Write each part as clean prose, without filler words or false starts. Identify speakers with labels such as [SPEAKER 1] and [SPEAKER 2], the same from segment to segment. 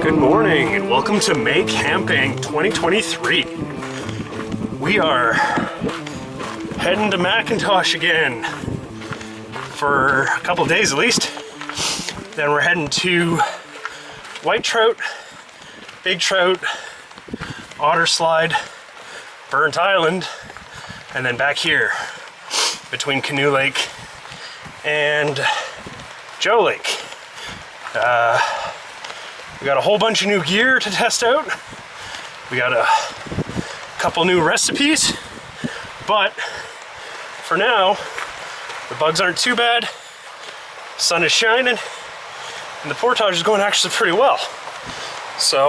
[SPEAKER 1] Good morning and welcome to May Camping 2023. We are heading to McIntosh again for a couple of days at least. Then we're heading to white trout, big trout, otter slide, Burnt Island, and then back here between Canoe Lake and Joe Lake. We got a whole bunch of new gear to test out. We got a couple new recipes, but for now, the bugs aren't too bad. Sun is shining, and the portage is going actually pretty well. So,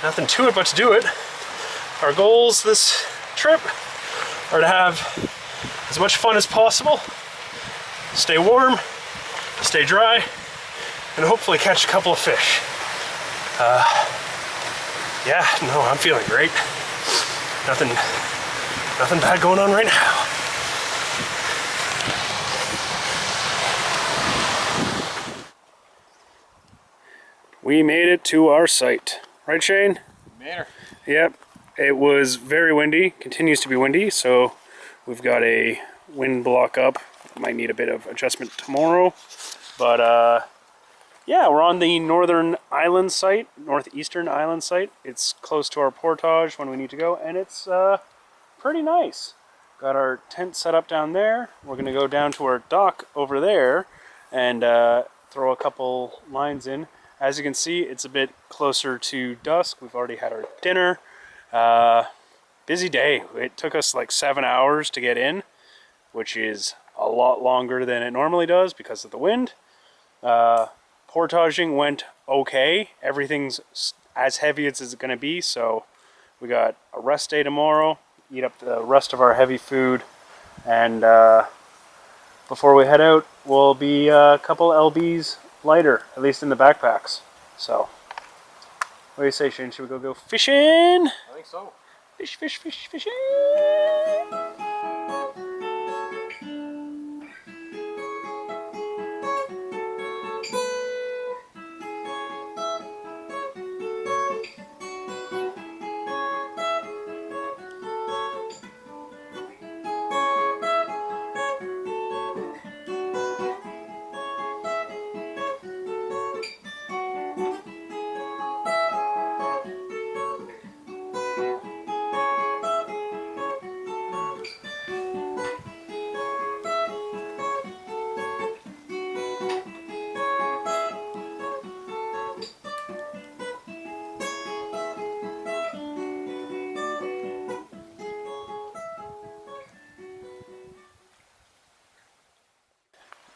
[SPEAKER 1] nothing to it but to do it. Our goals this trip are to have as much fun as possible, stay warm, stay dry, and hopefully catch a couple of fish. Yeah, no, I'm feeling great. Nothing bad going on right now. We made it to our site. Right, Shane?
[SPEAKER 2] Made her.
[SPEAKER 1] Yep. It was very windy, continues to be windy, so we've got a wind block up. Might need a bit of adjustment tomorrow, but yeah, we're on the northern island site, northeastern island site. It's close to our portage when we need to go, and it's pretty nice. Got our tent set up down there. We're gonna go down to our dock over there and throw a couple lines in. As you can see, it's a bit closer to dusk. We've already had our dinner. Busy day. It took us like 7 hours to get in, which is a lot longer than it normally does because of the wind. Portaging went okay. Everything's as heavy as it's going to be, so we got a rest day tomorrow, eat up the rest of our heavy food, and before we head out, we'll be a couple lbs lighter, at least in the backpacks. So, what do you say, Shane? Should we go fishing?
[SPEAKER 2] I think so.
[SPEAKER 1] Fish, fishing!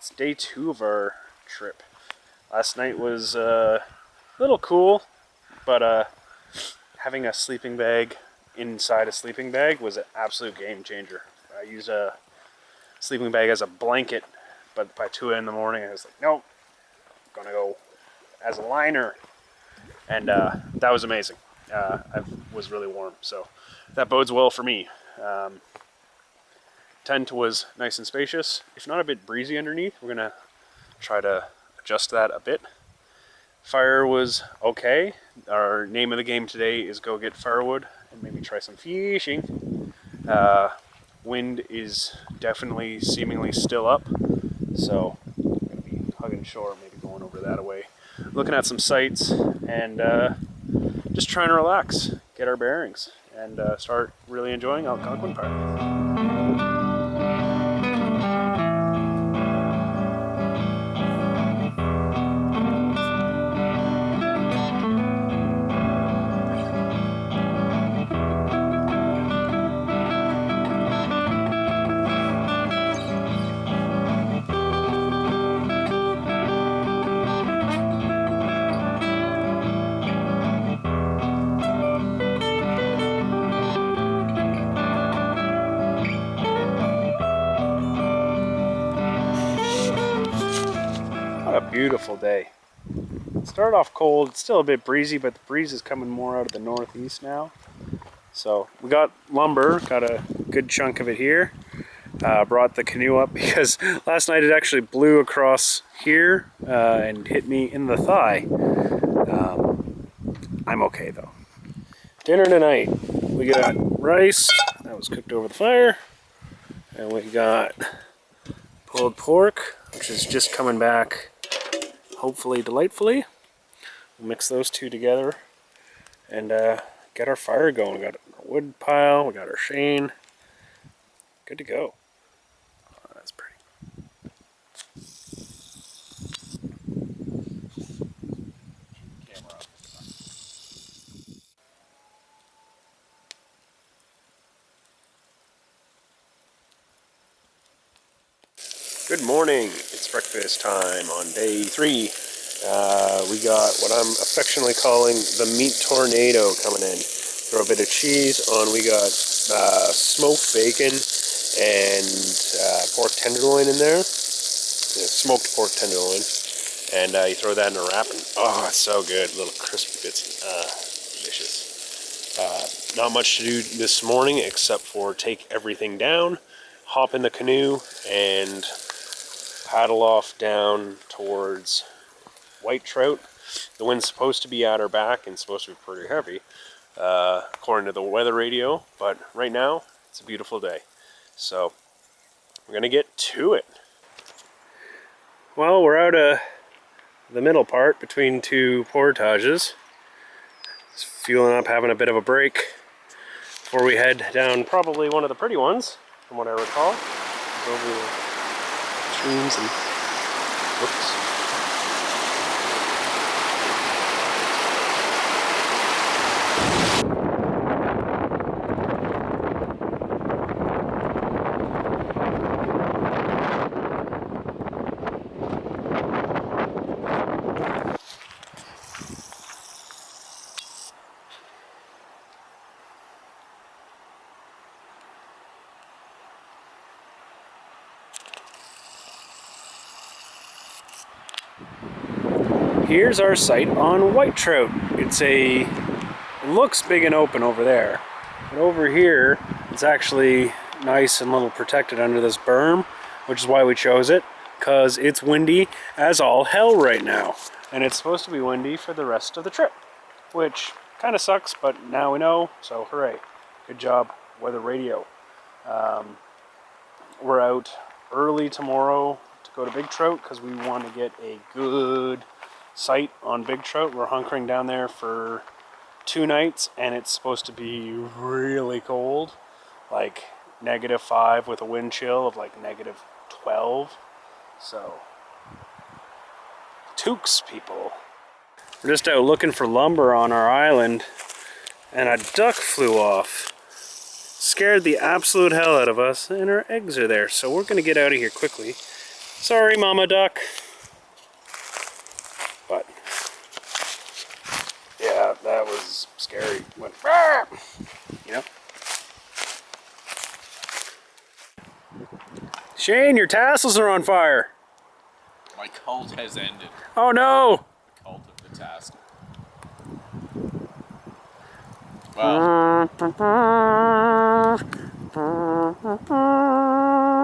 [SPEAKER 1] It's day 2 of our trip. Last night was a little cool, but having a sleeping bag inside a sleeping bag was an absolute game changer. I used a sleeping bag as a blanket, but by 2 in the morning I was like, nope, I'm gonna go as a liner, and that was amazing. I was really warm, so that bodes well for me. Tent was nice and spacious, if not a bit breezy underneath. We're gonna try to adjust that a bit. Fire was okay. Our name of the game today is go get firewood and maybe try some fishing. Wind is definitely seemingly still up, so I'm gonna be hugging shore, maybe going over that way, looking at some sights, and just trying to relax, get our bearings, and start really enjoying Algonquin Park. Beautiful day. It started off cold. It's still a bit breezy, but the breeze is coming more out of the northeast now. So we got lumber, got a good chunk of it here. Brought the canoe up because last night it actually blew across here and hit me in the thigh. I'm okay though. Dinner tonight, we got rice that was cooked over the fire, and we got pulled pork, which is just coming back hopefully delightfully. We'll mix those two together and get our fire going. We got our wood pile, we got our Shane. Good to go. Oh, that's pretty. Good morning. It's breakfast time on day 3. We got what I'm affectionately calling the meat tornado coming in. Throw a bit of cheese on. We got smoked bacon and pork tenderloin in there. Yeah, smoked pork tenderloin. And you throw that in a wrap and oh, it's so good. Little crispy bits. Delicious. Not much to do this morning except for take everything down, hop in the canoe, and paddle off down towards white trout. The wind's supposed to be at our back and supposed to be pretty heavy, according to the weather radio, but right now it's a beautiful day. So we're gonna get to it. Well, we're out of the middle part between two portages. Just fueling up, having a bit of a break before we head down probably one of the pretty ones, from what I recall. Over the streams and whoops. Here's our site on white trout. It looks big and open over there, but over here it's actually nice and little protected under this berm, which is why we chose it, because it's windy as all hell right now, and it's supposed to be windy for the rest of the trip, which kind of sucks, but now we know, so hooray. Good job, weather radio. We're out early tomorrow to go to big trout because we want to get a good site on big trout. We're hunkering down there for 2 nights, and it's supposed to be really cold, like -5 with a wind chill of like -12. So, toques, people. We're just out looking for lumber on our island, and a duck flew off. Scared the absolute hell out of us, and our eggs are there, so we're gonna get out of here quickly. Sorry, Mama Duck. But yeah, that was scary. Went, you know. Shane, your tassels are on fire.
[SPEAKER 2] My cult has ended.
[SPEAKER 1] Oh no!
[SPEAKER 2] The cult of the task. Well,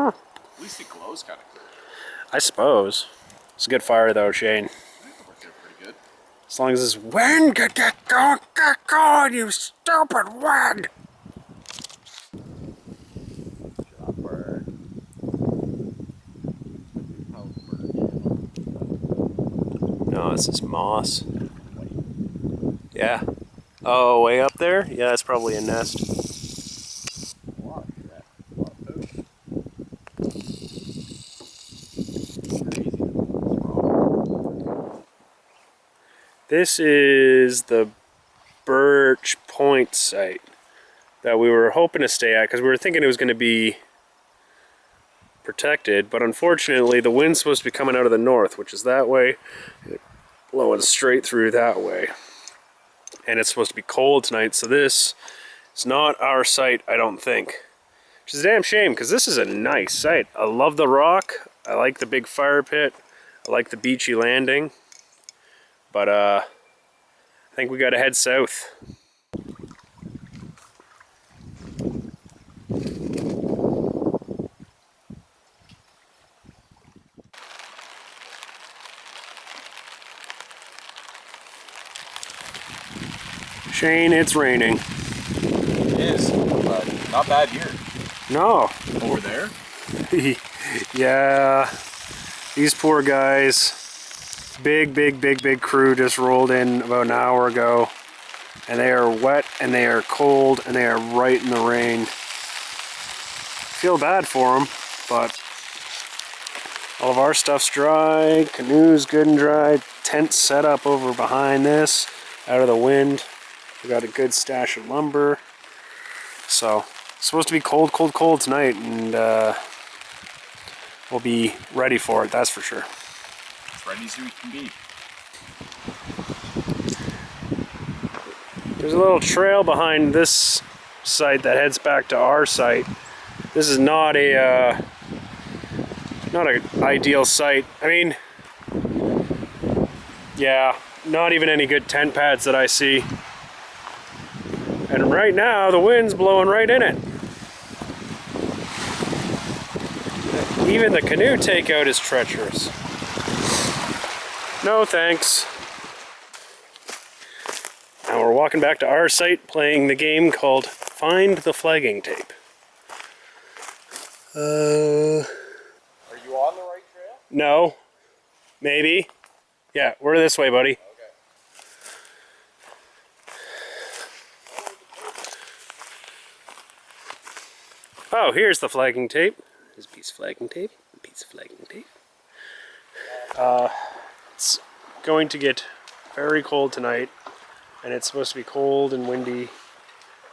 [SPEAKER 2] at least it glows kind of cool.
[SPEAKER 1] I suppose. It's a good fire though, Shane.
[SPEAKER 2] It worked out pretty good.
[SPEAKER 1] As long as this wind can get going, you stupid wind! No, this is moss. Yeah. Oh, way up there? Yeah, that's probably a nest. This is the Birch Point site that we were hoping to stay at because we were thinking it was going to be protected, but unfortunately the wind's supposed to be coming out of the north, which is that way, blowing straight through that way. And it's supposed to be cold tonight, so this is not our site, I don't think. Which is a damn shame, because this is a nice site. I love the rock, I like the big fire pit, I like the beachy landing. But I think we gotta head south. Shane, it's raining.
[SPEAKER 2] It is, but not bad here.
[SPEAKER 1] No.
[SPEAKER 2] Over there?
[SPEAKER 1] Yeah. These poor guys. Big crew just rolled in about an hour ago. And they are wet and they are cold and they are right in the rain. Feel bad for them, but all of our stuff's dry. Canoe's good and dry. Tent set up over behind this, out of the wind. We got a good stash of lumber. So, it's supposed to be cold tonight, and we'll be ready for it, that's for sure.
[SPEAKER 2] As ready as we can be.
[SPEAKER 1] There's a little trail behind this site that heads back to our site. This is not an ideal site. I mean, yeah, not even any good tent pads that I see. And right now, the wind's blowing right in it. Even the canoe takeout is treacherous. No thanks. Now we're walking back to our site, playing the game called Find the Flagging Tape.
[SPEAKER 2] Are you on the right trail?
[SPEAKER 1] No. Maybe. Yeah, we're this way, buddy.
[SPEAKER 2] Okay.
[SPEAKER 1] Oh, here's the flagging tape. There's a piece of flagging tape. A piece of flagging tape. It's going to get very cold tonight, and it's supposed to be cold and windy,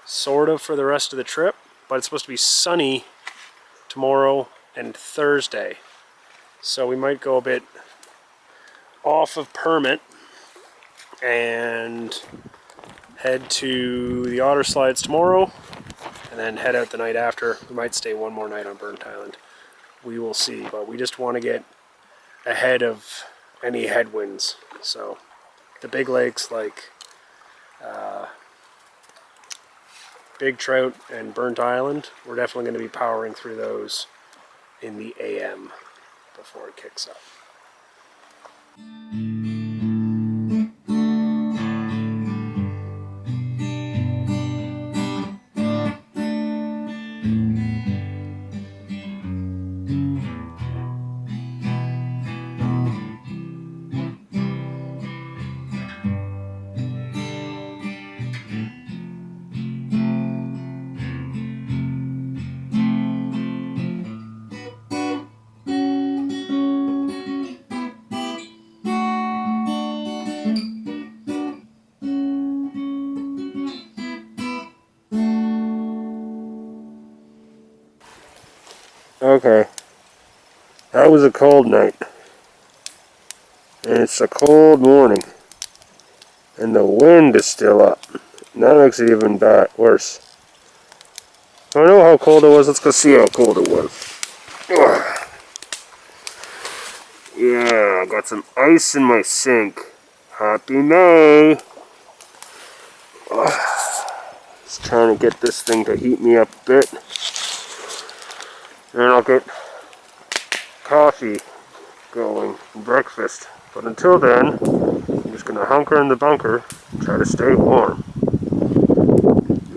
[SPEAKER 1] sort of, for the rest of the trip, but it's supposed to be sunny tomorrow and Thursday. So we might go a bit off of permit and head to the Otter Slides tomorrow and then head out the night after. We might stay one more night on Burnt Island. We will see, but we just want to get ahead of any headwinds. So the big lakes like Big Trout and Burnt Island, we're definitely going to be powering through those in the AM before it kicks up. Okay, that was a cold night, and it's a cold morning, and the wind is still up, and that makes it even worse. I know how cold it was, let's go see how cold it was. Ugh. Yeah, I got some ice in my sink. Happy May! Ugh. Just trying to get this thing to heat me up a bit. And I'll get coffee going, breakfast. But until then, I'm just gonna hunker in the bunker and try to stay warm.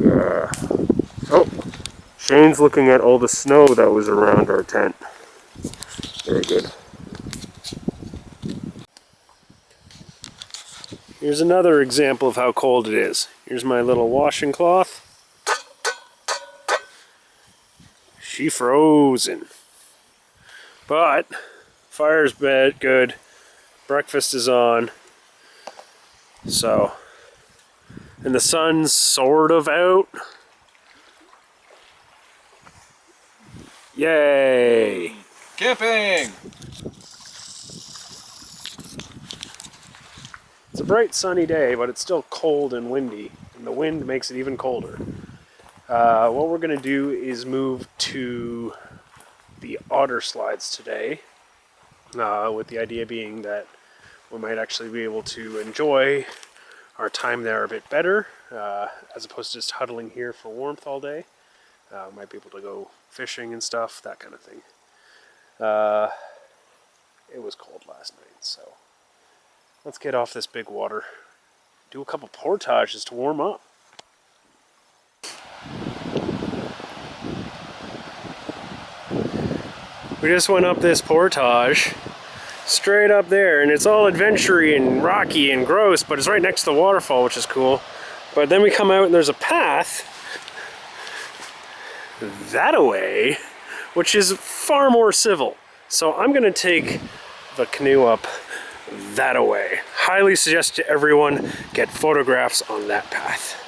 [SPEAKER 1] Yeah. Oh, Shane's looking at all the snow that was around our tent. Very good. Here's another example of how cold it is. Here's my little washing cloth. She frozen. But fire's good. Breakfast is on. So, and the sun's sort of out. Yay!
[SPEAKER 2] Camping!
[SPEAKER 1] It's a bright sunny day, but it's still cold and windy, and the wind makes it even colder. What we're going to do is move to the Otter Slides today, with the idea being that we might actually be able to enjoy our time there a bit better, as opposed to just huddling here for warmth all day. Might be able to go fishing and stuff, that kind of thing. It was cold last night, so let's get off this big water do a couple portages to warm up. We just went up this portage straight up there, and it's all adventure-y and rocky and gross, but it's right next to the waterfall, which is cool. But then we come out and there's a path that away, which is far more civil. So I'm gonna take the canoe up that away. Highly suggest to everyone get photographs on that path.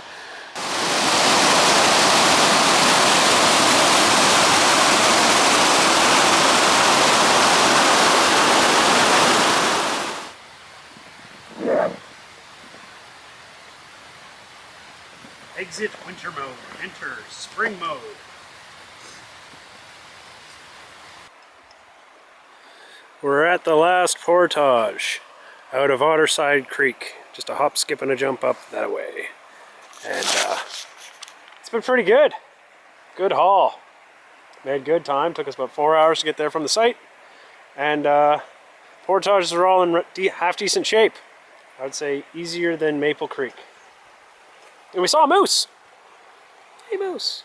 [SPEAKER 1] Exit winter mode, enter spring mode. We're at the last portage out of Otterside Creek. Just a hop, skip, and a jump up that way. And it's been pretty good. Good haul. Made good time. Took us about 4 hours to get there from the site. And portages are all in half decent shape. I would say easier than Maple Creek. And we saw a moose. Hey, moose.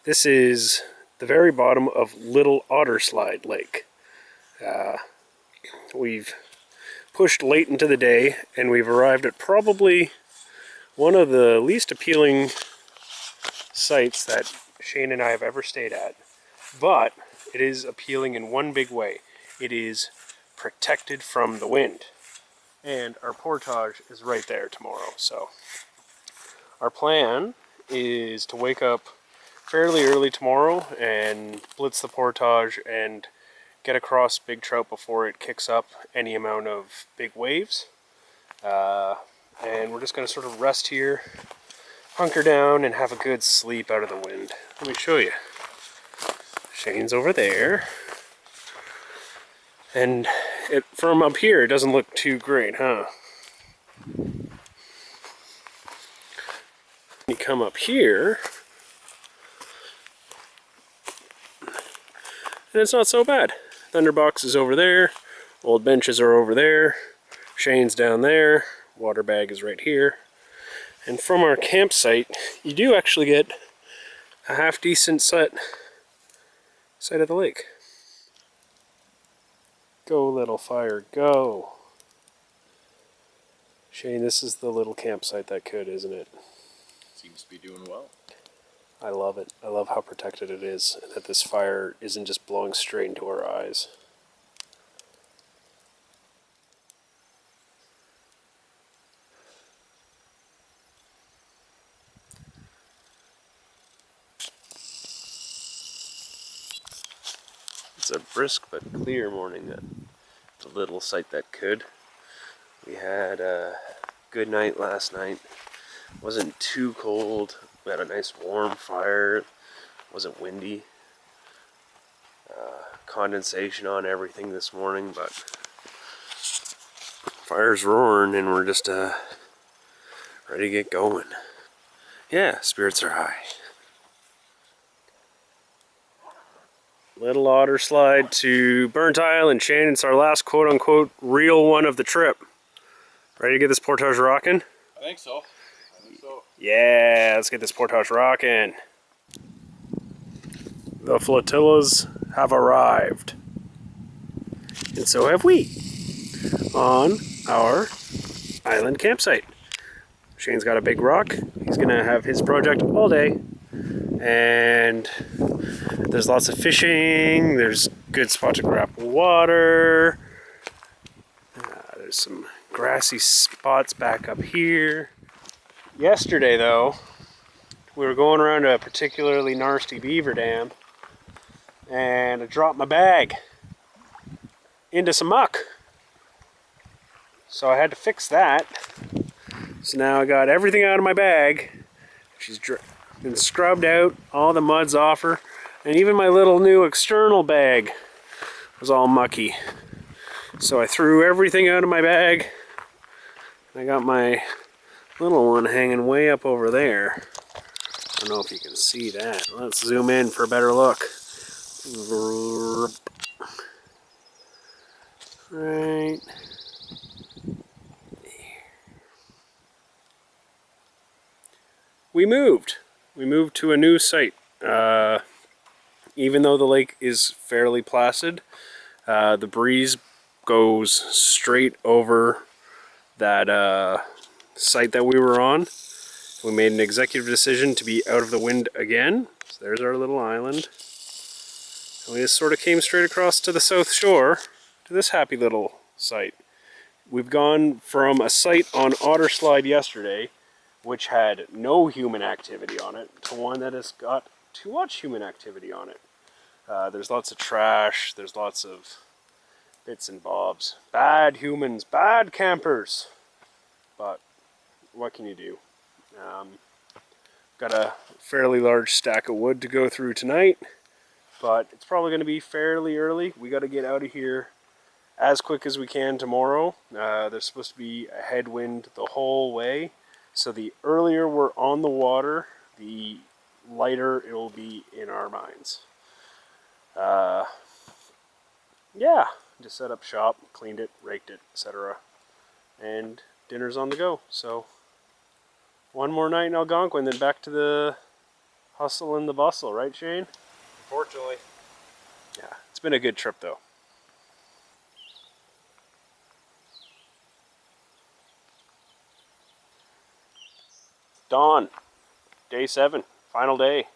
[SPEAKER 1] This is the very bottom of Little Otterslide Lake. We've pushed late into the day, and we've arrived at probably one of the least appealing sites that Shane and I have ever stayed at. But it is appealing in one big way. It is protected from the wind. And our portage is right there tomorrow. So our plan is to wake up fairly early tomorrow and blitz the portage and get across big trout before it kicks up any amount of big waves. And we're just going to sort of rest here, hunker down, and have a good sleep out of the wind. Let me show you. Shane's over there. And from up here, it doesn't look too great, huh? You come up here, and it's not so bad. Thunderbox is over there, old benches are over there, Shane's down there, water bag is right here. And from our campsite, you do actually get a half decent sight of the lake. Go, little fire, go. Shane, this is the little campsite that could, isn't it?
[SPEAKER 2] Seems to be doing well.
[SPEAKER 1] I love it. I love how protected it is, and that this fire isn't just blowing straight into our eyes. It's a brisk but clear morning at the little site that could. We had a good night last night. Wasn't too cold. We had a nice warm fire. Wasn't windy. Condensation on everything this morning, but fire's roaring and we're just ready to get going. Yeah, spirits are high. Little Otterslide to Burnt Island. Shane, it's our last quote-unquote real one of the trip. Ready to get this portage rocking?
[SPEAKER 2] I think so.
[SPEAKER 1] Yeah, let's get this portage rocking. The flotillas have arrived. And so have we on our island campsite. Shane's got a big rock. He's gonna have his project all day. And there's lots of fishing. There's good spot to grab water. There's some grassy spots back up here. Yesterday though, we were going around a particularly nasty beaver dam and I dropped my bag into some muck. So I had to fix that. So now I got everything out of my bag. She's been scrubbed out, all the mud's off her, and even my little new external bag was all mucky. So I threw everything out of my bag. I got my little one hanging way up over there. I don't know if you can see that. Let's zoom in for a better look. Right. we moved. We moved to a new site. Even though the lake is fairly placid, the breeze goes straight over that site that we were on. We made an executive decision to be out of the wind again. So there's our little island. And we just sort of came straight across to the south shore to this happy little site. We've gone from a site on Otter Slide yesterday, which had no human activity on it, to one that has got too much human activity on it. There's lots of trash, there's lots of bits and bobs. Bad humans, bad campers. But what can you do? Got a fairly large stack of wood to go through tonight, but it's probably going to be fairly early. We got to get out of here as quick as we can tomorrow. There's supposed to be a headwind the whole way, so the earlier we're on the water, the lighter it will be in our minds. Yeah, just set up shop, cleaned it, raked it, etc. And dinner's on the go. So one more night in Algonquin, then back to the hustle and the bustle, right, Shane?
[SPEAKER 2] Unfortunately.
[SPEAKER 1] Yeah, it's been a good trip though. Dawn, day 7, final day.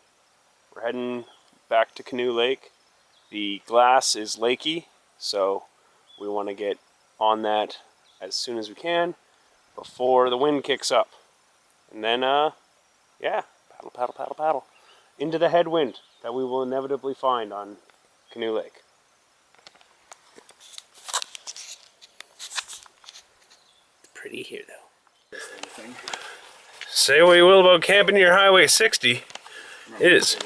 [SPEAKER 1] We're heading back to Canoe Lake. The glass is lakey, so we want to get on that as soon as we can before the wind kicks up. And then, yeah, paddle, paddle, paddle, paddle into the headwind that we will inevitably find on Canoe Lake. It's pretty here, though. Say what you will about camping near Highway 60. It is.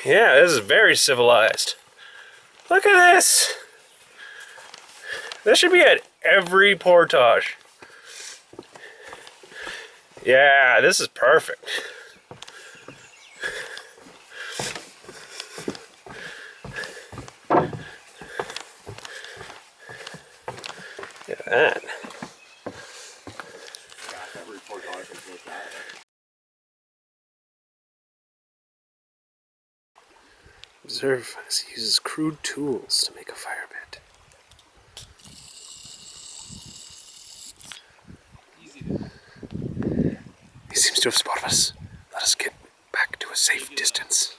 [SPEAKER 1] Yeah, this is very civilized. Look at this. This should be at every portage. Yeah, this is perfect. Look at that. Observe as he uses crude tools to make a fire pit. He seems to have spotted us. Let us get back to a safe distance.